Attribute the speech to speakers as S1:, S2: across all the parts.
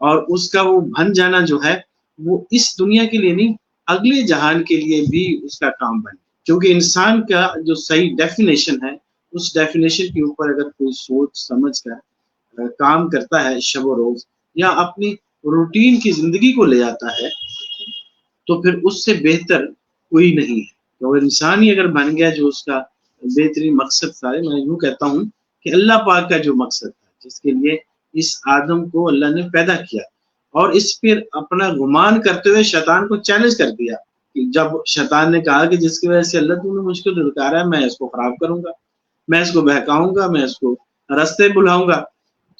S1: اور اس کا وہ بن جانا جو ہے وہ اس دنیا کے لیے نہیں اگلے جہان کے لیے بھی اس کا کام بنے. کیونکہ انسان کا جو صحیح ڈیفینیشن ہے اس ڈیفینیشن کے اوپر اگر کوئی سوچ سمجھ کر کام کرتا ہے شب و روز یا اپنی روٹین کی زندگی کو لے جاتا ہے تو پھر اس سے بہتر کوئی نہیں ہے. تو انسان ہی اگر بن گیا جو اس کا بہترین مقصد تھا. میں یوں کہتا ہوں کہ اللہ پاک کا جو مقصد تھا جس کے لیے اس آدم کو اللہ نے پیدا کیا اور اس پر اپنا گمان کرتے ہوئے شیطان کو چیلنج کر دیا. جب شیطان نے کہا کہ جس کی وجہ سے اللہ تم نے مجھ کو دھتکارا ہے میں اس کو خراب کروں گا, میں اس کو بہکاؤں گا, میں اس کو رستے بلاؤں گا,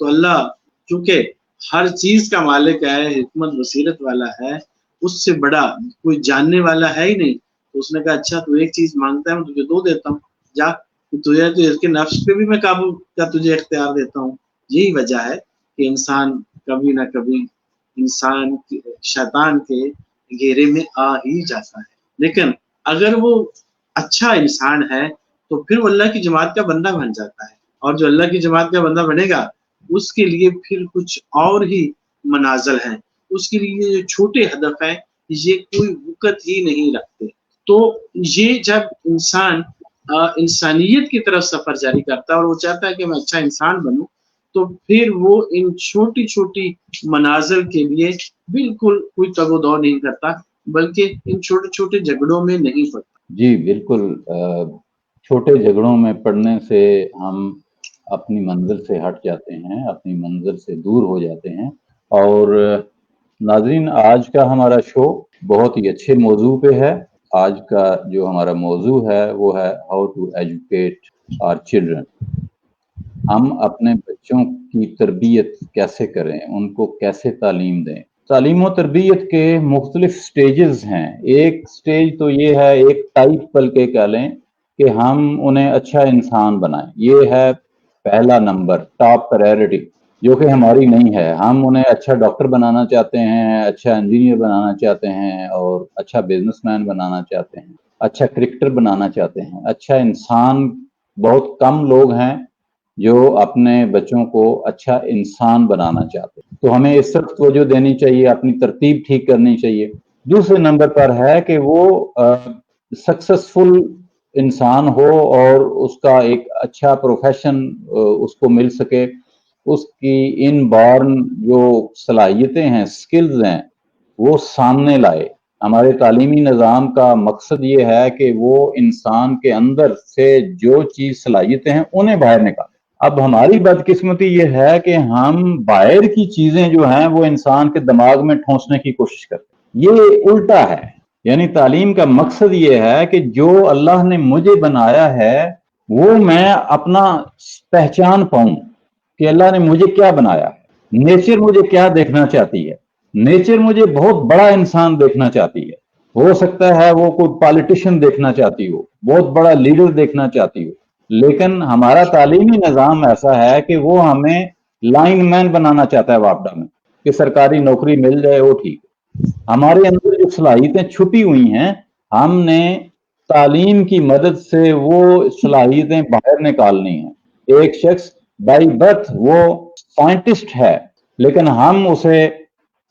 S1: تو اللہ چونکہ ہر چیز کا مالک ہے, حکمت بصیرت والا ہے, اس سے بڑا کوئی جاننے والا ہے ہی نہیں. تو اس نے کہا اچھا تو ایک چیز مانگتا ہے میں تجھے دو دیتا ہوں, جا تجھے تو اس کے نفس پہ بھی میں قابو کا تجھے اختیار دیتا ہوں. یہی وجہ ہے کہ انسان کبھی نہ کبھی انسان شیطان کے گھیرے میں آ ہی جاتا ہے. لیکن اگر وہ اچھا انسان ہے تو پھر وہ اللہ کی جماعت کا بندہ بن جاتا ہے, اور جو اللہ کی جماعت کا بندہ بنے گا اس کے لیے پھر کچھ اور ہی منازل ہیں, اس کے لیے جو چھوٹے ہدف ہیں یہ کوئی وقت ہی نہیں رکھتے. تو یہ جب انسان انسانیت کی طرف سفر جاری کرتا ہے اور وہ چاہتا ہے کہ میں اچھا انسان بنوں, تو پھر وہ ان چھوٹی چھوٹی منازل کے لیے بالکل کوئی تگ و دو نہیں کرتا, بلکہ ان چھوٹے چھوٹے جھگڑوں میں نہیں پڑتا.
S2: جی بالکل, چھوٹے جھگڑوں میں پڑنے سے ہم اپنی منزل سے ہٹ جاتے ہیں, اپنی منزل سے دور ہو جاتے ہیں. اور ناظرین, آج کا ہمارا شو بہت ہی اچھے موضوع پہ ہے. آج کا جو ہمارا موضوع ہے وہ ہے how to educate our children. ہم اپنے بچوں کی تربیت کیسے کریں, ان کو کیسے تعلیم دیں. تعلیم و تربیت کے مختلف سٹیجز ہیں. ایک سٹیج تو یہ ہے, ایک ٹائپ بلکہ کہہ لیں کہ ہم انہیں اچھا انسان بنائیں. یہ ہے پہلا نمبر, ٹاپ پرائرٹی, جو کہ ہماری نہیں ہے. ہم انہیں اچھا ڈاکٹر بنانا چاہتے ہیں, اچھا انجینئر بنانا چاہتے ہیں, اور اچھا بزنس مین بنانا چاہتے ہیں, اچھا کرکٹر بنانا چاہتے ہیں, اچھا انسان. بہت کم لوگ ہیں جو اپنے بچوں کو اچھا انسان بنانا چاہتے ہیں. تو ہمیں اس طرف توجہ دینی چاہیے, اپنی ترتیب ٹھیک کرنی چاہیے. دوسرے نمبر پر ہے کہ وہ سکسیسفل انسان ہو اور اس کا ایک اچھا پروفیشن اس کو مل سکے. اس کی ان بارن جو صلاحیتیں ہیں, سکلز ہیں, وہ سامنے لائے. ہمارے تعلیمی نظام کا مقصد یہ ہے کہ وہ انسان کے اندر سے جو چیز صلاحیتیں ہیں انہیں باہر نکالے. اب ہماری بدقسمتی یہ ہے کہ ہم باہر کی چیزیں جو ہیں وہ انسان کے دماغ میں ٹھونسنے کی کوشش کرتے ہیں. یہ الٹا ہے. یعنی تعلیم کا مقصد یہ ہے کہ جو اللہ نے مجھے بنایا ہے وہ میں اپنا پہچان پاؤں کہ اللہ نے مجھے کیا بنایا ہے. نیچر مجھے کیا دیکھنا چاہتی ہے. نیچر مجھے بہت بڑا انسان دیکھنا چاہتی ہے. ہو سکتا ہے وہ کوئی پالیٹیشین دیکھنا چاہتی ہو, بہت بڑا لیڈر دیکھنا چاہتی ہو, لیکن ہمارا تعلیمی نظام ایسا ہے کہ وہ ہمیں لائن مین بنانا چاہتا ہے واپڈا میں, کہ سرکاری نوکری مل جائے وہ ٹھیک. ہمارے اندر جو صلاحیتیں چھپی ہوئی ہیں, ہم نے تعلیم کی مدد سے وہ صلاحیتیں باہر نکالنی ہیں. ایک شخص بائی برتھ وہ سائنٹسٹ ہے, لیکن ہم اسے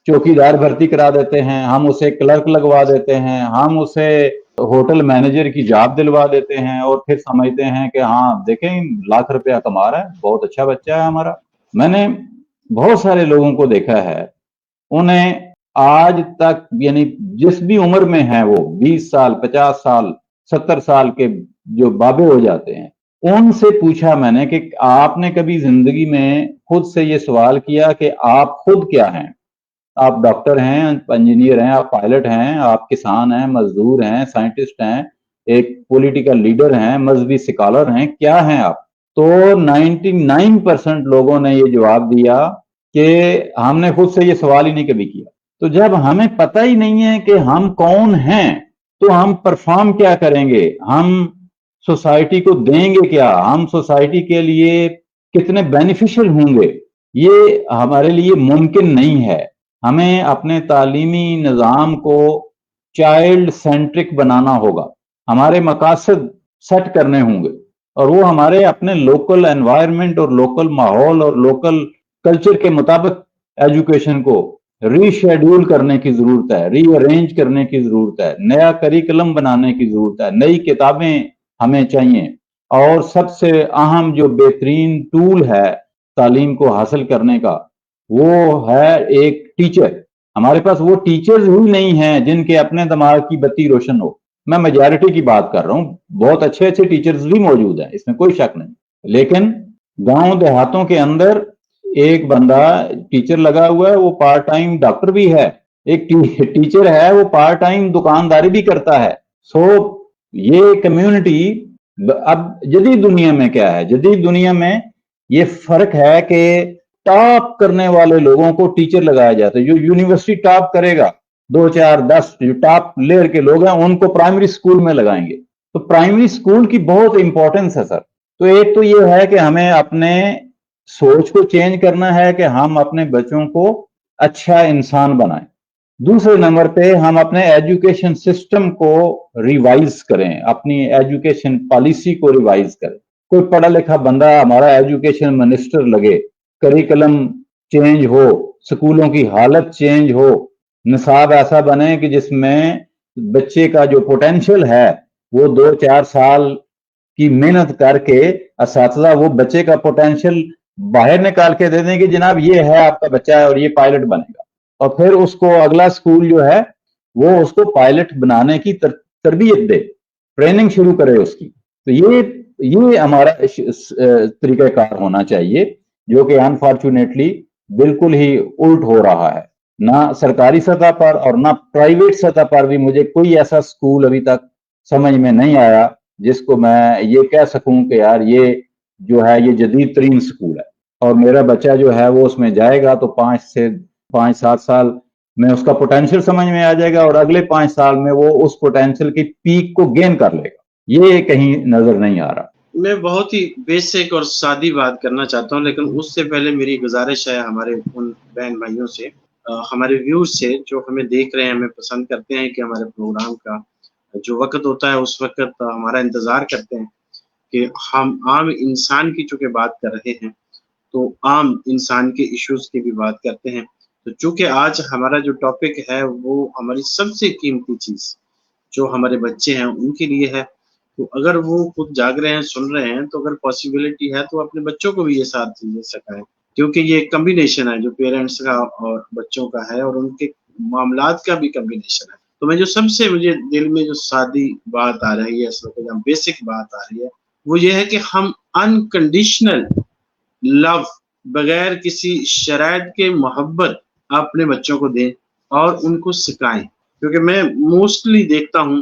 S2: چوکیدار بھرتی کرا دیتے ہیں, ہم اسے کلرک لگوا دیتے ہیں, ہم اسے ہوٹل مینیجر کی جاب دلوا دیتے ہیں, اور پھر سمجھتے ہیں کہ ہاں دیکھیں لاکھ روپیہ کما رہا ہے, بہت اچھا بچہ ہے ہمارا. میں نے بہت سارے لوگوں کو دیکھا ہے, انہیں آج تک یعنی جس بھی عمر میں ہیں وہ 20 سال 50 سال 70 سال کے جو بابے ہو جاتے ہیں, ان سے پوچھا میں نے کہ آپ نے کبھی زندگی میں خود سے یہ سوال کیا کہ آپ خود کیا ہیں. آپ ڈاکٹر ہیں, انجینئر ہیں, آپ پائلٹ ہیں, آپ کسان ہیں, مزدور ہیں, سائنٹسٹ ہیں, ایک پولیٹیکل لیڈر ہیں, مذہبی سکالر ہیں, کیا ہیں آپ؟ تو 99% لوگوں نے یہ جواب دیا کہ ہم نے خود سے یہ سوال ہی نہیں کبھی کیا. تو جب ہمیں پتہ ہی نہیں ہے کہ ہم کون ہیں تو ہم پرفارم کیا کریں گے, ہم سوسائٹی کو دیں گے کیا, ہم سوسائٹی کے لیے کتنے بینیفیشل ہوں گے, یہ ہمارے لیے ممکن نہیں ہے. ہمیں اپنے تعلیمی نظام کو چائلڈ سینٹرک بنانا ہوگا, ہمارے مقاصد سیٹ کرنے ہوں گے, اور وہ ہمارے اپنے لوکل انوائرمنٹ اور لوکل ماحول اور لوکل کلچر کے مطابق ایجوکیشن کو ری شیڈول کرنے کی ضرورت ہے, ری ارینج کرنے کی ضرورت ہے, نیا کریکلم بنانے کی ضرورت ہے, نئی کتابیں ہمیں چاہیے. اور سب سے اہم جو بہترین ٹول ہے تعلیم کو حاصل کرنے کا وہ ہے ایک ٹیچر. ہمارے پاس وہ ٹیچرز ہی نہیں ہیں جن کے اپنے دماغ کی بتی روشن ہو. میں میجارٹی کی بات کر رہا ہوں, بہت اچھے اچھے ٹیچرز بھی موجود ہیں, اس میں کوئی شک نہیں, لیکن گاؤں دیہاتوں کے اندر ایک بندہ ٹیچر لگا ہوا ہے, وہ پارٹ ٹائم ڈاکٹر بھی ہے, ایک ٹیچر ہے وہ پارٹ ٹائم دکانداری بھی کرتا ہے. سو یہ کمیونٹی اب جدید دنیا میں کیا ہے, جدید دنیا میں یہ فرق ہے کہ ٹاپ کرنے والے لوگوں کو ٹیچر لگایا جاتا ہے. جو یونیورسٹی ٹاپ کرے گا, 2 4 10 جو ٹاپ لیئر کے لوگ ہیں ان کو پرائمری اسکول میں لگائیں گے. تو پرائمری اسکول کی بہت امپورٹنس ہے سر. تو ایک تو یہ ہے کہ ہمیں اپنے سوچ کو چینج کرنا ہے کہ ہم اپنے بچوں کو اچھا انسان بنائیں. دوسرے نمبر پہ ہم اپنے ایجوکیشن سسٹم کو ریوائز کریں, اپنی ایجوکیشن پالیسی کو ریوائز کریں. کوئی پڑھا لکھا بندہ ہمارا ایجوکیشن منسٹر لگے, کریکلم چینج ہو, سکولوں کی حالت چینج ہو, نصاب ایسا بنے کہ جس میں بچے کا جو پوٹینشیل ہے وہ 2 4 سال کی محنت کر کے اساتذہ وہ بچے کا پوٹینشیل باہر نکال کے دے دیں کہ جناب یہ ہے آپ کا بچہ ہے اور یہ پائلٹ بنے گا, اور پھر اس کو اگلا سکول جو ہے وہ اس کو پائلٹ بنانے کی تربیت دے, ٹریننگ شروع کرے اس کی. تو یہ ہمارا طریقہ کار ہونا چاہیے, جو کہ انفارچونیٹلی بالکل ہی الٹ ہو رہا ہے. نہ سرکاری سطح پر اور نہ پرائیویٹ سطح پر بھی مجھے کوئی ایسا سکول ابھی تک سمجھ میں نہیں آیا جس کو میں یہ کہہ سکوں کہ یار یہ جو ہے یہ جدید ترین سکول ہے, اور میرا بچہ جو ہے وہ اس میں جائے گا تو 5 7 سال میں اس کا پوٹینشیل سمجھ میں آ جائے گا, اور اگلے 5 سال میں وہ اس پوٹینشیل کی پیک کو گین کر لے گا. یہ کہیں نظر نہیں آ رہا.
S1: میں بہت ہی بیسک اور سادی بات کرنا چاہتا ہوں, لیکن اس سے پہلے میری گزارش ہے ہمارے ان بہن بھائیوں سے, ہمارے ویورز سے جو ہمیں دیکھ رہے ہیں, ہمیں پسند کرتے ہیں کہ ہمارے پروگرام کا جو وقت ہوتا ہے اس وقت ہمارا انتظار کرتے ہیں کہ ہم عام انسان کی چونکہ بات کر رہے ہیں تو عام انسان کے ایشوز کی بھی بات کرتے ہیں. تو چونکہ آج ہمارا جو ٹاپک ہے وہ ہماری سب سے قیمتی چیز جو ہمارے بچے ہیں ان کے لیے ہے, تو اگر وہ خود جاگ رہے ہیں, سن رہے ہیں, تو اگر پاسبلٹی ہے تو اپنے بچوں کو بھی یہ ساتھ دے سکائیں, کیونکہ یہ ایک کمبینیشن ہے جو پیرنٹس کا اور بچوں کا ہے, اور ان کے معاملات کا بھی کمبینیشن ہے. تو میں جو سب سے مجھے دل میں جو سادی بات آ رہی ہے اس وقت, بیسک بات آ رہی ہے, وہ یہ ہے کہ ہم انکنڈیشنل لو بغیر کسی شرائط کے محبت اپنے بچوں کو دیں اور ان کو سکھائیں. کیونکہ میں موسٹلی دیکھتا ہوں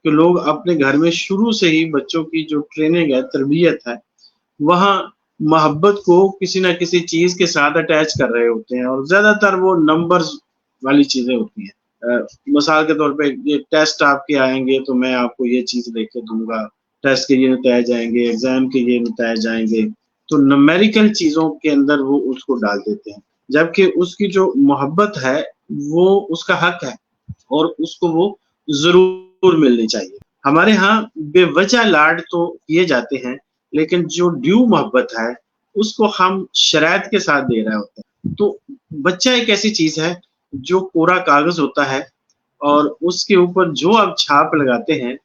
S1: کہ لوگ اپنے گھر میں شروع سے ہی بچوں کی جو ٹریننگ ہے, تربیت ہے, وہاں محبت کو کسی نہ کسی چیز کے ساتھ اٹیچ کر رہے ہوتے ہیں, اور زیادہ تر وہ نمبرز والی چیزیں ہوتی ہیں. مثال کے طور پہ یہ ٹیسٹ آپ کے آئیں گے تو میں آپ کو یہ چیز لے کے دوں گا, ٹیسٹ کے یہ نتائج آئیں گے, ایگزام کے یہ نتائج آئیں گے, تو نمیریکل چیزوں کے اندر وہ اس کو ڈال دیتے ہیں, جبکہ اس کی جو محبت ہے وہ اس کا حق ہے اور اس کو وہ ضرور ملنی چاہیے. ہمارے ہاں بے وجہ لاڈ تو کیے جاتے ہیں, لیکن جو ڈیو محبت ہے اس کو ہم شرائط کے ساتھ دے رہے ہوتے ہیں. تو بچہ ایک ایسی چیز ہے جو پورا کاغذ ہوتا ہے, اور اس کے اوپر جو آپ چھاپ لگاتے ہیں,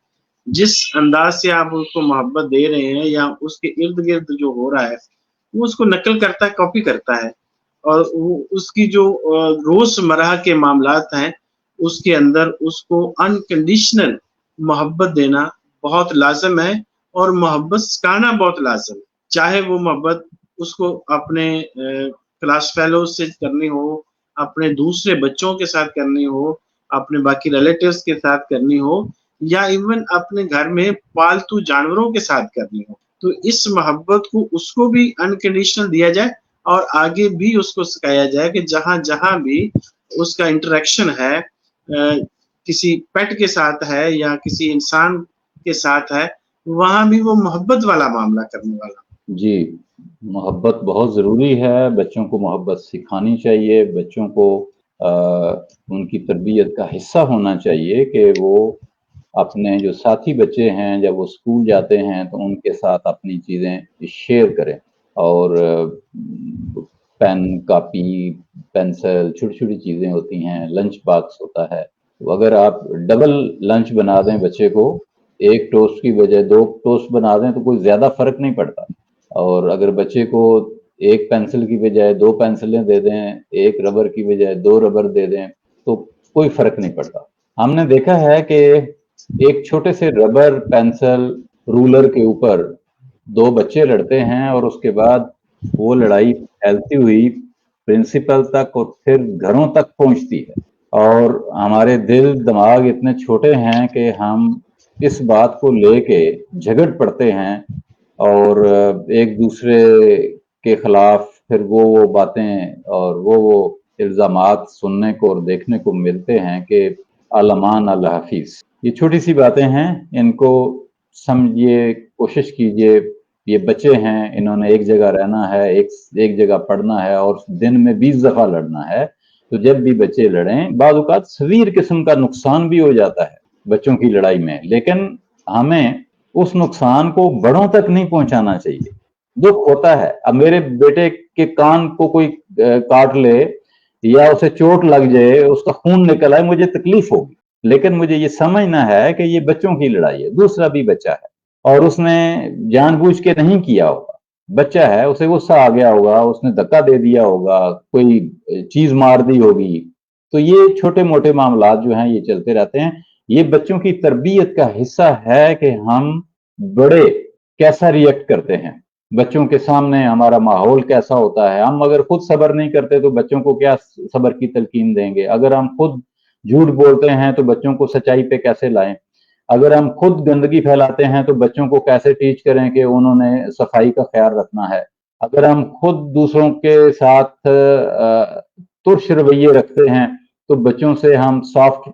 S1: جس انداز سے آپ اس کو محبت دے رہے ہیں یا اس کے ارد گرد جو ہو رہا ہے وہ اس کو نقل کرتا ہے, کاپی کرتا ہے, اور اس کی جو روزمرہ کے معاملات ہیں اس کے اندر اس کو انکنڈیشنل محبت دینا بہت لازم ہے, اور محبت سکھانا بہت لازم ہے. چاہے وہ محبت اس کو اپنے کلاس فیلو سے کرنی ہو, اپنے دوسرے بچوں کے ساتھ کرنی ہو, اپنے باقی ریلیٹیوز کے ساتھ کرنی ہو, یا ایون اپنے گھر میں پالتو جانوروں کے ساتھ کرنی ہو, تو اس محبت کو اس کو بھی انکنڈیشنل دیا جائے, اور آگے بھی اس کو سکھایا جائے کہ جہاں جہاں بھی اس کا انٹریکشن ہے, کسی پیٹ کے ساتھ ہے یا کسی انسان کے ساتھ ہے, وہاں بھی وہ محبت والا معاملہ کرنے والا.
S2: جی, محبت بہت ضروری ہے, بچوں کو محبت سکھانی چاہیے, بچوں کو ان کی تربیت کا حصہ ہونا چاہیے کہ وہ اپنے جو ساتھی بچے ہیں جب وہ اسکول جاتے ہیں تو ان کے ساتھ اپنی چیزیں شیئر کریں. اور پین کاپی پینسل چھوٹی چھوٹی چیزیں ہوتی ہیں، لنچ باکس ہوتا ہے. تو اگر آپ ڈبل لنچ بنا دیں بچے کو، ایک ٹوسٹ کی بجائے 2 ٹوسٹ بنا دیں تو کوئی زیادہ فرق نہیں پڑتا. اور اگر بچے کو ایک پینسل کی بجائے 2 پینسلیں دے دیں، ایک ربر کی بجائے 2 ربر دے دیں تو کوئی فرق نہیں پڑتا. ہم نے دیکھا ہے کہ ایک چھوٹے سے ربر پینسل رولر کے اوپر 2 بچے لڑتے ہیں اور اس کے بعد وہ لڑائی پھیلتی ہوئی پرنسپل تک اور پھر گھروں تک پہنچتی ہے. اور ہمارے دل دماغ اتنے چھوٹے ہیں کہ ہم اس بات کو لے کے جھگڑ پڑتے ہیں اور ایک دوسرے کے خلاف پھر وہ باتیں اور وہ الزامات سننے کو اور دیکھنے کو ملتے ہیں کہ عالمان اللہ حافظ. یہ چھوٹی سی باتیں ہیں، ان کو سمجھیے، کوشش کیجئے. یہ بچے ہیں، انہوں نے ایک جگہ رہنا ہے، ایک جگہ پڑھنا ہے اور دن میں 20 دفعہ لڑنا ہے. تو جب بھی بچے لڑیں، بعض اوقات سویر قسم کا نقصان بھی ہو جاتا ہے بچوں کی لڑائی میں، لیکن ہمیں اس نقصان کو بڑوں تک نہیں پہنچانا چاہیے. دکھ ہوتا ہے، اب میرے بیٹے کے کان کو کوئی کاٹ لے یا اسے چوٹ لگ جائے، اس کا خون نکل آئے، مجھے تکلیف ہوگی، لیکن مجھے یہ سمجھنا ہے کہ یہ بچوں کی لڑائی ہے، دوسرا بھی بچہ ہے اور اس نے جان بوجھ کے نہیں کیا ہوگا. بچہ ہے، اسے غصہ آ گیا ہوگا، اس نے دھکا دے دیا ہوگا، کوئی چیز مار دی ہوگی. تو یہ چھوٹے موٹے معاملات جو ہیں یہ چلتے رہتے ہیں. یہ بچوں کی تربیت کا حصہ ہے کہ ہم بڑے کیسا ریئیکٹ کرتے ہیں، بچوں کے سامنے ہمارا ماحول کیسا ہوتا ہے. ہم اگر خود صبر نہیں کرتے تو بچوں کو کیا صبر کی تلقین دیں گے؟ اگر ہم خود جھوٹ بولتے ہیں تو بچوں کو سچائی پہ کیسے لائیں؟ اگر ہم خود گندگی پھیلاتے ہیں تو بچوں کو کیسے ٹیچ کریں کہ انہوں نے صفائی کا خیال رکھنا ہے؟ اگر ہم خود دوسروں کے ساتھ ترش رویے رکھتے ہیں تو بچوں سے ہم سافٹ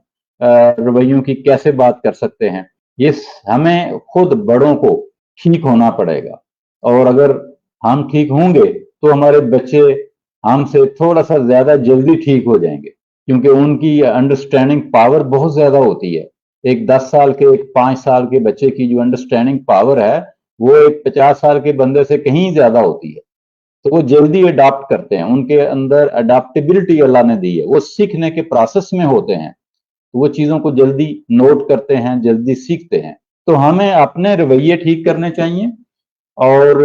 S2: رویوں کی کیسے بات کر سکتے ہیں؟ یہ ہمیں خود بڑوں کو ٹھیک ہونا پڑے گا، اور اگر ہم ٹھیک ہوں گے تو ہمارے بچے ہم سے تھوڑا سا زیادہ جلدی ٹھیک ہو جائیں گے، کیونکہ ان کی انڈرسٹینڈنگ پاور بہت زیادہ ہوتی ہے. ایک 10 سال کے، ایک 5 سال کے بچے کی جو انڈرسٹینڈنگ پاور ہے وہ ایک 50 سال کے بندے سے کہیں زیادہ ہوتی ہے. تو وہ جلدی اڈاپٹ کرتے ہیں، ان کے اندر اڈاپٹیبلٹی اللہ نے دی ہے، وہ سیکھنے کے پروسیس میں ہوتے ہیں، وہ چیزوں کو جلدی نوٹ کرتے ہیں، جلدی سیکھتے ہیں. تو ہمیں اپنے رویے ٹھیک کرنے چاہیے اور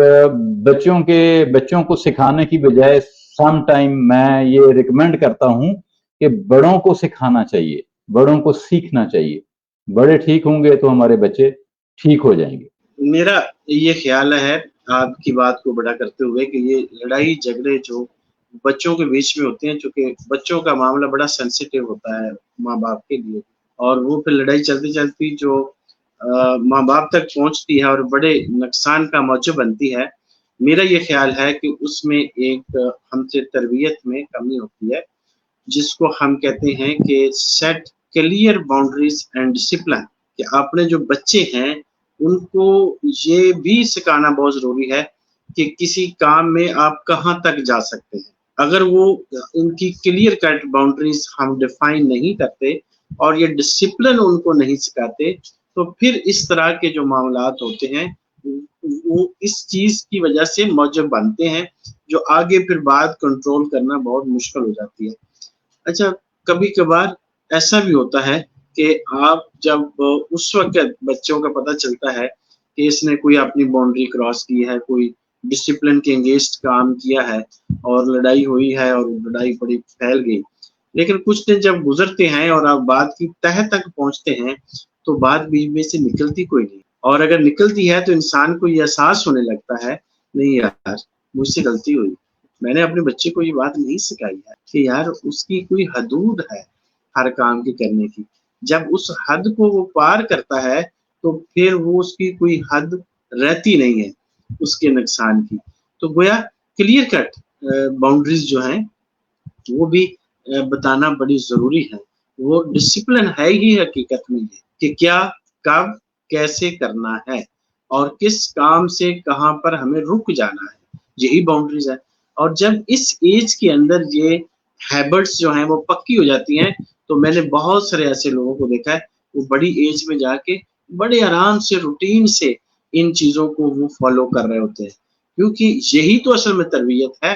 S2: بچوں کو سکھانے کی بجائے سم ٹائم میں یہ ریکمینڈ کرتا ہوں کہ بڑوں کو سکھانا چاہیے، بڑوں کو سیکھنا چاہیے. بڑے ٹھیک ہوں گے تو ہمارے بچے ٹھیک ہو جائیں گے.
S1: میرا یہ خیال ہے آپ کی بات کو بڑا کرتے ہوئے کہ یہ لڑائی جھگڑے جو بچوں کے بیچ میں ہوتے ہیں، چونکہ بچوں کا معاملہ بڑا سینسیٹیو ہوتا ہے ماں باپ کے لیے، اور وہ پھر لڑائی چلتی چلتی جو ماں باپ تک پہنچتی ہے اور بڑے نقصان کا موجب بنتی ہے. میرا یہ خیال ہے کہ اس میں ایک ہم سے تربیت میں کمی ہوتی ہے، جس کو ہم کہتے ہیں کہ set clear boundaries and discipline. کہ اپنے جو بچے ہیں ان کو یہ بھی سکھانا بہت ضروری ہے کہ کسی کام میں آپ کہاں تک جا سکتے ہیں. اگر وہ ان کی کلیئر کٹ باؤنڈریز ہم ڈیفائن نہیں کرتے اور یہ ڈسپلن ان کو نہیں سکھاتے تو پھر اس طرح کے جو معاملات ہوتے ہیں وہ اس چیز کی وجہ سے موجب بنتے ہیں، جو آگے پھر بات کنٹرول کرنا بہت مشکل ہو جاتی ہے. اچھا، کبھی کبھار ایسا بھی ہوتا ہے کہ آپ جب اس وقت بچوں کا پتہ چلتا ہے کہ اس نے کوئی اپنی باؤنڈری کراس کی ہے، کوئی ڈسپلن کے انگیسٹ کام کیا ہے اور لڑائی ہوئی ہے اور لڑائی بڑی پھیل گئی، لیکن کچھ دن جب گزرتے ہیں اور آپ بات کی تہہ تک پہنچتے ہیں تو بات بیچ میں سے نکلتی کوئی نہیں، اور اگر نکلتی ہے تو انسان کو یہ احساس ہونے لگتا ہے نہیں یار مجھ سے غلطی ہوئی، میں نے اپنے بچے کو یہ بات نہیں سکھائی ہے کہ یار اس کی کوئی حدود ہے ہر کام کی کرنے کی. جب اس حد کو وہ پار کرتا ہے تو پھر وہ اس کی کوئی حد رہتی نہیں ہے اس کے نقصان کی. تو گویا کلیئر کٹ باؤنڈریز جو ہیں وہ بھی بتانا بڑی ضروری ہے. وہ ڈسپلن ہے ہی حقیقت میں یہ کہ کیا کب کیسے کرنا ہے اور کس کام سے کہاں پر ہمیں رک جانا ہے، یہی باؤنڈریز ہے. اور جب اس ایج کے اندر یہ ہیبٹس جو ہیں وہ پکی ہو جاتی ہیں تو میں نے بہت سارے ایسے لوگوں کو دیکھا ہے وہ بڑی ایج میں جا کے بڑے آرام سے روٹین سے ان چیزوں کو وہ فالو کر رہے ہوتے ہیں، کیونکہ یہی تو اصل میں تربیت ہے.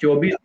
S2: 24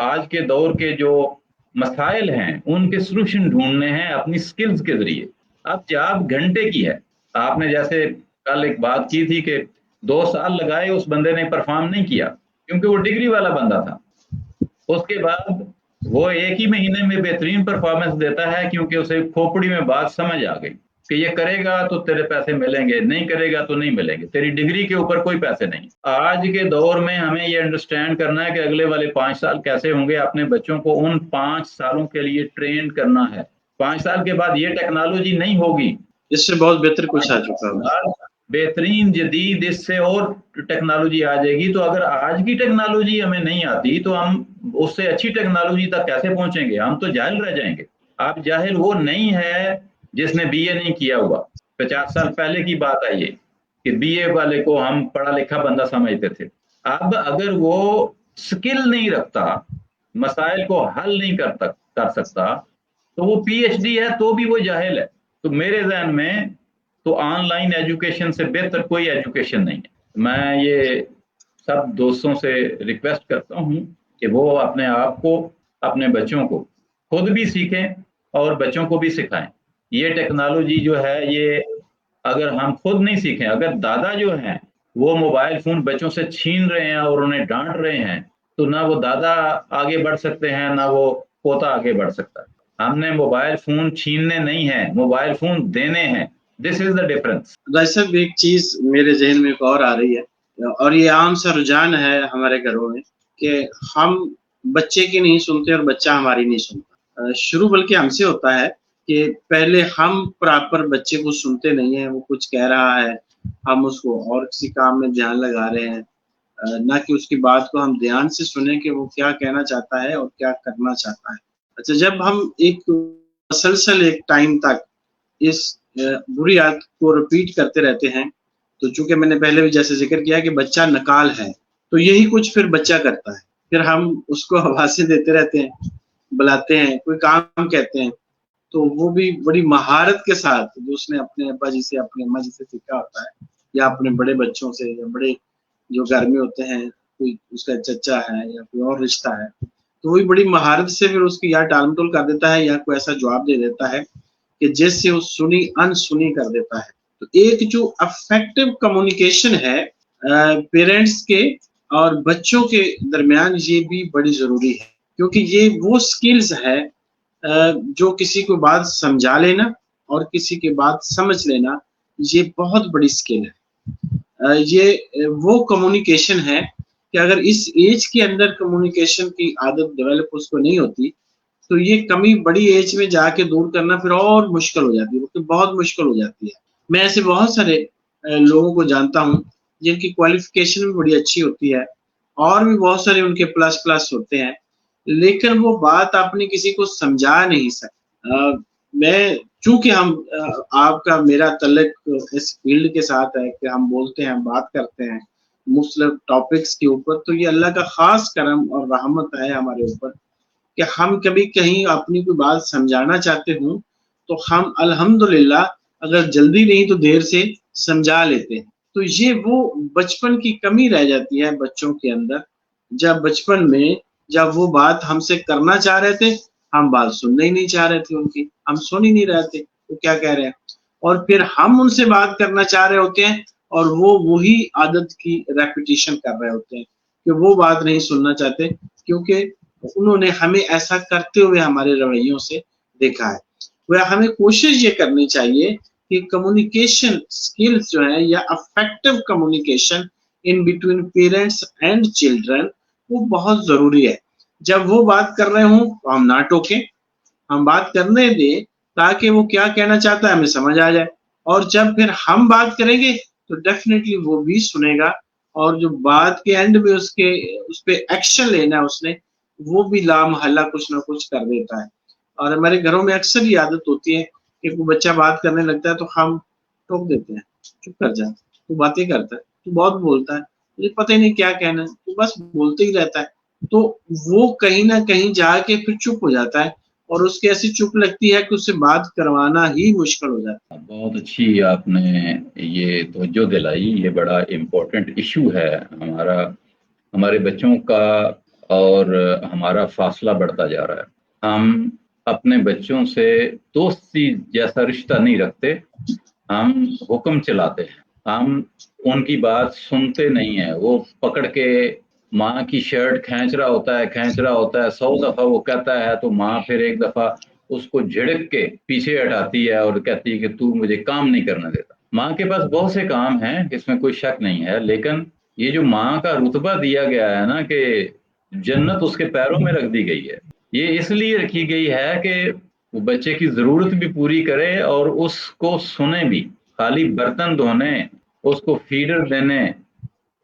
S2: آج کے دور کے جو مسائل ہیں، ان کے سلوشن ڈھونڈنے ہیں اپنی سکلز کے ذریعے۔ اب جاب گھنٹے کی ہے، آپ نے جیسے کل ایک بات کی تھی کہ 2 سال لگائے اس بندے نے پرفارم نہیں کیا کیونکہ وہ ڈگری والا بندہ تھا، اس کے بعد وہ ایک ہی مہینے میں بہترین پرفارمنس دیتا ہے کیونکہ اسے کھوپڑی میں بات سمجھ آ گئی کہ یہ کرے گا تو تیرے پیسے ملیں گے، نہیں کرے گا تو نہیں ملیں گے، تیری ڈگری کے اوپر کوئی پیسے نہیں۔ آج کے دور میں ہمیں یہ انڈرسٹینڈ کرنا ہے کہ اگلے والے 5 سال کیسے ہوں گے، اپنے بچوں کو ان 5 سالوں کے لیے ٹرین کرنا ہے۔ 5 سال کے بعد یہ ٹیکنالوجی نہیں ہوگی،
S1: اس سے بہت بہتر کچھ آ چکا ہے،
S2: بہترین جدید اس سے اور ٹیکنالوجی آ جائے گی۔ تو اگر آج کی ٹیکنالوجی ہمیں نہیں آتی تو ہم اس سے اچھی ٹیکنالوجی تک کیسے پہنچیں گے؟ ہم تو جاہل رہ جائیں گے۔ آپ جاہل وہ نہیں ہے جس نے BA نہیں کیا ہوا۔ 50 سال پہلے کی بات ہے یہ کہ BA والے کو ہم پڑھا لکھا بندہ سمجھتے تھے۔ اب اگر وہ سکل نہیں رکھتا، مسائل کو حل نہیں کر سکتا، تو وہ PhD ہے تو بھی وہ جاہل ہے۔ تو میرے ذہن میں تو آن لائن ایجوکیشن سے بہتر کوئی ایجوکیشن نہیں ہے۔ میں یہ سب دوستوں سے ریکویسٹ کرتا ہوں کہ وہ اپنے آپ کو، اپنے بچوں کو خود بھی سیکھیں اور بچوں کو بھی سکھائیں۔ یہ ٹیکنالوجی جو ہے، یہ اگر ہم خود نہیں سیکھیں، اگر دادا جو ہیں وہ موبائل فون بچوں سے چھین رہے ہیں اور انہیں ڈانٹ رہے ہیں، تو نہ وہ دادا آگے بڑھ سکتے ہیں نہ وہ پوتا آگے بڑھ سکتا ہے۔ ہم نے موبائل فون چھیننے نہیں ہیں، موبائل فون دینے ہیں۔ دس از دا ڈفرنس۔
S1: راج صاحب ایک چیز میرے ذہن میں ایک اور آ رہی ہے، اور یہ عام سا رجحان ہے ہمارے گھروں میں کہ ہم بچے کی نہیں سنتے اور بچہ ہماری نہیں سنتا۔ شروع بلکہ ہم سے ہوتا ہے کہ پہلے ہم پراپر بچے کو سنتے نہیں ہیں، وہ کچھ کہہ رہا ہے، ہم اس کو اور کسی کام میں دھیان لگا رہے ہیں، نہ کہ اس کی بات کو ہم دھیان سے سنیں کہ وہ کیا کہنا چاہتا ہے اور کیا کرنا چاہتا ہے۔ اچھا، جب ہم ایک مسلسل ایک ٹائم تک اس بری عادت کو رپیٹ کرتے رہتے ہیں، تو چونکہ میں نے پہلے بھی جیسے ذکر کیا کہ بچہ نکال ہے، تو یہی کچھ پھر بچہ کرتا ہے۔ پھر ہم اس کو آوازیں دیتے رہتے ہیں، بلاتے ہیں، کوئی کام کہتے ہیں، تو وہ بھی بڑی مہارت کے ساتھ جو اس نے اپنے ابا جی سے، اپنے اما جی سے سیکھا ہوتا ہے، یا اپنے بڑے بچوں سے، یا بڑے جو گھر میں ہوتے ہیں، کوئی اس کا چچا ہے یا کوئی اور رشتہ ہے، تو وہی بڑی مہارت سے پھر اس کی یا ٹال مٹول کر دیتا ہے یا کوئی ایسا جواب دے دیتا ہے کہ جس سے وہ سنی ان سنی کر دیتا ہے۔ تو ایک جو افیکٹو کمیونیکیشن ہے پیرنٹس کے اور بچوں کے درمیان، یہ بھی بڑی ضروری ہے، کیونکہ یہ وہ سکلز ہے جو کسی کو بات سمجھا لینا اور کسی کے بات سمجھ لینا، یہ بہت بڑی سکل ہے۔ یہ وہ کمیونیکیشن ہے کہ اگر اس ایج کے اندر کمیونیکیشن کی عادت ڈیولپ اس کو نہیں ہوتی تو یہ کمی بڑی ایج میں جا کے دور کرنا پھر اور مشکل ہو جاتی ہے، بہت مشکل ہو جاتی ہے۔ میں ایسے بہت سارے لوگوں کو جانتا ہوں جن کی کوالیفیکیشن بھی بڑی اچھی ہوتی ہے اور بھی بہت سارے ان کے پلس ہوتے ہیں، لیکن وہ بات اپنے کسی کو سمجھا نہیں سکتے۔ میں چونکہ آپ کا میرا تعلق اس فیلڈ کے ساتھ ہے کہ ہم بولتے ہیں، بات کرتے ہیں مختلف ٹاپکس کے اوپر، تو یہ اللہ کا خاص کرم اور رحمت ہے ہمارے اوپر کہ ہم کبھی کہیں اپنی کوئی بات سمجھانا چاہتے ہوں تو ہم الحمدللہ اگر جلدی نہیں تو دیر سے سمجھا لیتے ہیں۔ تو یہ وہ بچپن کی کمی رہ جاتی ہے بچوں کے اندر، جب بچپن میں جب وہ بات ہم سے کرنا چاہ رہے تھے، ہم بات سننا ہی نہیں چاہ رہے تھے، ان کی ہم سن ہی نہیں رہے تھے وہ کیا کہہ رہے ہیں، اور پھر ہم ان سے بات کرنا چاہ رہے ہوتے ہیں اور وہ وہی عادت کی ریپیٹیشن کر رہے ہوتے ہیں کہ وہ بات نہیں سننا چاہتے، کیونکہ انہوں نے ہمیں ایسا کرتے ہوئے ہمارے رویوں سے دیکھا ہے۔ وہ ہمیں کوشش یہ کرنی چاہیے کہ کمیونیکیشن سکلز جو ہیں یا effective communication in between parents and children وہ بہت ضروری ہے۔ جب وہ بات کر رہے ہوں تو ہم نہ ٹوکیں، ہم بات کرنے دیں تاکہ وہ کیا کہنا چاہتا ہے ہمیں سمجھ آ جائے، اور جب پھر ہم بات کریں گے تو ڈیفینیٹلی وہ بھی سنے گا، اور جو بات کے اینڈ میں اس پہ ایکشن لینا ہے اس نے، وہ بھی لامحلہ کچھ نہ کچھ کر دیتا ہے۔ اور ہمارے گھروں میں اکثر یہ عادت ہوتی ہے کہ کوئی بچہ بات کرنے لگتا ہے تو ہم ٹوک دیتے ہیں، چپ کر جا، تو باتیں کرتا ہے، تو بہت بولتا ہے، مجھے پتہ ہی نہیں کیا کہنا ہے، تو بس بولتے ہی رہتا ہے۔ تو وہ کہیں نہ کہیں جا کے پھر چپ ہو جاتا ہے، اور اس کی ایسی چپ لگتی ہے کہ اس سے بات کروانا ہی مشکل ہو جاتا ہے۔
S2: بہت اچھی آپ نے یہ توجہ دلائی، یہ بڑا امپورٹنٹ ایشو ہے ہمارا ہمارے بچوں کا اور ہمارا فاصلہ بڑھتا جا رہا ہے. ہم اپنے بچوں سے دوستی جیسا رشتہ نہیں رکھتے، ہم حکم چلاتے ہیں، ہم ان کی بات سنتے نہیں ہیں. وہ پکڑ کے ماں کی شرٹ کھینچ رہا ہوتا ہے 100 دفعہ وہ کہتا ہے تو ماں پھر ایک دفعہ اس کو جھڑک کے پیچھے ہٹاتی ہے اور کہتی ہے کہ تو مجھے کام نہیں کرنے دیتا. ماں کے پاس بہت سے کام ہیں، اس میں کوئی شک نہیں ہے، لیکن یہ جو ماں کا رتبہ دیا گیا ہے نا کہ جنت اس کے پیروں میں رکھ دی گئی ہے، یہ اس لیے رکھی گئی ہے کہ وہ بچے کی ضرورت بھی پوری کرے اور اس کو سنے بھی. خالی برتن دھونے، اس کو فیڈر دینے،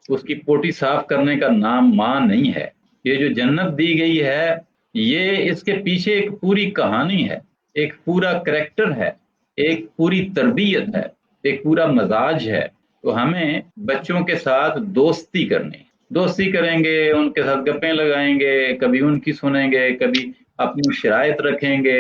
S2: اس کی پوٹی صاف کرنے کا نام ماں نہیں ہے. یہ جو جنت دی گئی ہے یہ اس کے پیچھے ایک پوری کہانی ہے، ایک پورا کریکٹر ہے، ایک پوری تربیت ہے، ایک پورا مزاج ہے. تو ہمیں بچوں کے ساتھ دوستی کریں گے، ان کے ساتھ گپیں لگائیں گے، کبھی ان کی سنیں گے، کبھی اپنی شرائط رکھیں گے.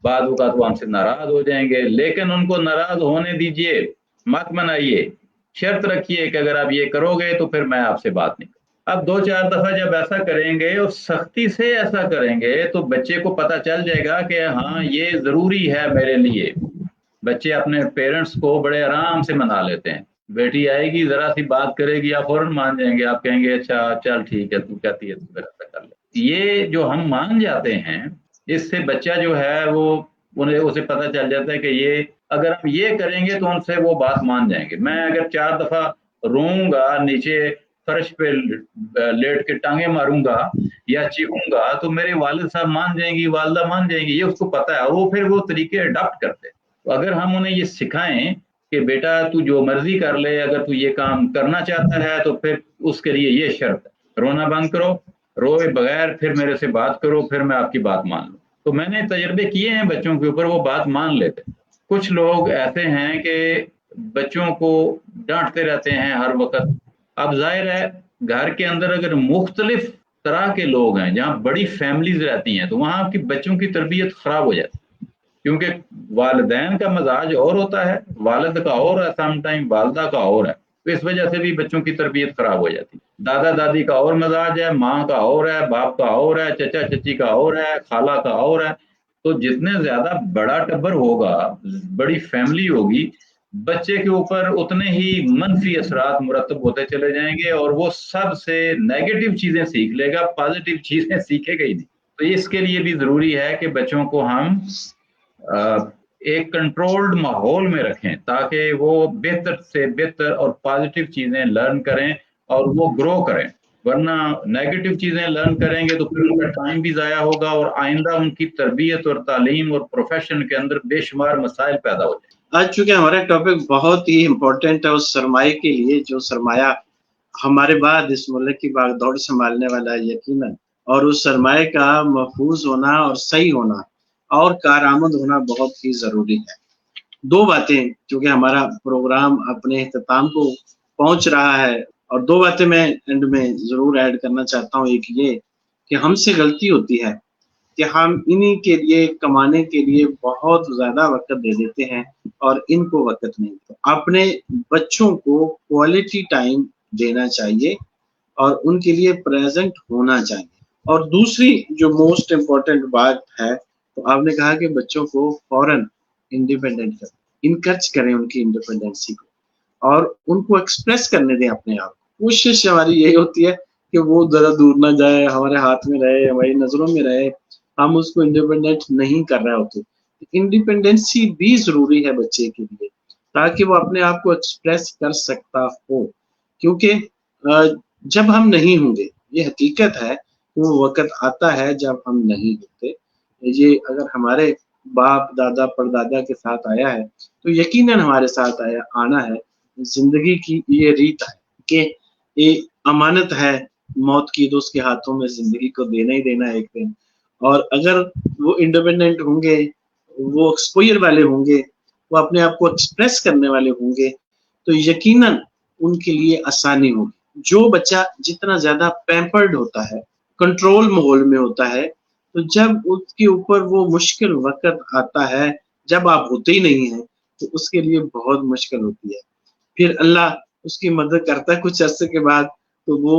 S2: بعض اوقات وہ ہم سے ناراض ہو جائیں گے، لیکن ان کو ناراض ہونے دیجئے، مت منائیے. شرط رکھیے کہ اگر آپ یہ کرو گے تو پھر میں آپ سے بات نہیں کروں. اب 2-4 دفعہ جب ایسا کریں گے اور سختی سے ایسا کریں گے تو بچے کو پتہ چل جائے گا کہ ہاں یہ ضروری ہے میرے لیے. بچے اپنے پیرنٹس کو بڑے آرام سے منا لیتے ہیں. بیٹی آئے گی ذرا سی بات کرے گی، آپ فوراً مان جائیں گے، آپ کہیں گے اچھا چل ٹھیک ہے تو کہتی ہے تو پھر ایسا کر لے. یہ جو ہم مان جاتے ہیں اس سے بچہ جو ہے وہ اسے پتہ چل جاتا ہے کہ یہ اگر ہم یہ کریں گے تو ان سے وہ بات مان جائیں گے. میں اگر 4 دفعہ روؤں گا، نیچے فرش پہ لیٹ کے ٹانگیں ماروں گا یا چیخوں گا تو میرے والد صاحب مان جائیں گی، والدہ مان جائیں گی. یہ اس کو پتہ ہے اور وہ پھر وہ طریقے اڈاپٹ کرتے. تو اگر ہم انہیں یہ سکھائیں کہ بیٹا تو جو مرضی کر لے، اگر تو یہ کام کرنا چاہتا ہے تو پھر اس کے لیے یہ شرط ہے، رونا بند کرو، روئے بغیر پھر میرے سے بات کرو، پھر میں آپ کی بات مان لوں. تو میں نے تجربے کیے ہیں بچوں کے اوپر، وہ بات مان لیتے. کچھ لوگ ایسے ہیں کہ بچوں کو ڈانٹتے رہتے ہیں ہر وقت. اب ظاہر ہے گھر کے اندر اگر مختلف طرح کے لوگ ہیں، جہاں بڑی فیملیز رہتی ہیں، تو وہاں آپ کی بچوں کی تربیت خراب ہو جاتی ہے، کیونکہ والدین کا مزاج اور ہوتا ہے، والد کا اور ہے، سم ٹائم والدہ کا اور ہے. تو اس وجہ سے بھی بچوں کی تربیت خراب ہو جاتی ہے. دادا دادی کا اور مزاج ہے، ماں کا اور ہے، باپ کا اور ہے، چچا چچی کا اور ہے، خالہ کا اور ہے. تو جتنے زیادہ بڑا ٹبر ہوگا، بڑی فیملی ہوگی، بچے کے اوپر اتنے ہی منفی اثرات مرتب ہوتے چلے جائیں گے اور وہ سب سے نیگیٹو چیزیں سیکھ لے گا، پازیٹیو چیزیں سیکھے گا ہی نہیں. تو اس کے لیے بھی ضروری ہے کہ بچوں کو ہم ایک کنٹرولڈ ماحول میں رکھیں تاکہ وہ بہتر سے بہتر اور پازیٹیو چیزیں لرن کریں اور وہ گرو کریں. ورنہ نیگیٹو چیزیں لرن کریں گے تو پھر ان کا ٹائم بھی ضائع ہوگا اور آئندہ ان کی تربیت اور تعلیم اور پروفیشن کے اندر بے شمار مسائل پیدا ہو جائیں.
S1: آج چونکہ ہمارا ٹاپک بہت ہی امپورٹنٹ ہے اس سرمایہ کے لیے جو سرمایہ ہمارے بعد اس ملک کی بھاگ دوڑ سنبھالنے والا ہے یقیناً، اور اس سرمایہ کا محفوظ ہونا اور صحیح ہونا اور کارآمد ہونا بہت ہی ضروری ہے. 2 باتیں چونکہ ہمارا پروگرام اپنے اختتام کو پہنچ رہا ہے، اور 2 باتیں میں اینڈ میں ضرور ایڈ کرنا چاہتا ہوں. ایک یہ کہ ہم سے غلطی ہوتی ہے کہ ہم انہی کے لیے کمانے کے لیے بہت زیادہ وقت دے دیتے ہیں اور ان کو وقت نہیں. اپنے بچوں کو کوالٹی ٹائم دینا چاہیے اور ان کے لیے پریزنٹ ہونا چاہیے. اور دوسری جو موسٹ امپورٹنٹ بات ہے، تو آپ نے کہا کہ بچوں کو فوراً انڈیپینڈنٹ کریں، انکرج کریں ان کی انڈیپینڈنسی کو اور ان کو ایکسپریس کرنے دیں اپنے آپ. کوشش ہماری یہی ہوتی ہے کہ وہ ذرا دور نہ جائے، ہمارے ہاتھ میں رہے، ہماری نظروں میں رہے، ہم اس کو انڈیپینڈنٹ نہیں کر رہے ہوتے. انڈیپینڈنسی بھی ضروری ہے بچے کے لیے تاکہ وہ اپنے آپ کو ایکسپریس کر سکتا ہو، کیونکہ جب ہم نہیں ہوں گے، یہ حقیقت ہے، وہ وقت آتا ہے جب ہم نہیں ہوتے. یہ اگر ہمارے باپ دادا پردادا کے ساتھ آیا ہے تو یقیناً ہمارے ساتھ آنا ہے. زندگی کی یہ ریت ہے کہ یہ امانت ہے موت کی، تو اس کے ہاتھوں میں زندگی کو دینا ہی دینا ایک دن. اور اگر وہ انڈیپینڈنٹ ہوں گے، وہ ایکسپوئر والے ہوں گے، وہ اپنے آپ کو ایکسپریس کرنے والے ہوں گے، تو یقیناً ان کے لیے آسانی ہوگی. جو بچہ جتنا زیادہ پیمپرڈ ہوتا ہے، کنٹرول ماحول میں ہوتا ہے، تو جب اس کے اوپر وہ مشکل وقت آتا ہے جب آپ ہوتے ہی نہیں ہیں تو اس کے لیے بہت مشکل ہوتی ہے. پھر اللہ اس کی مدد کرتا ہے کچھ عرصے کے بعد، تو وہ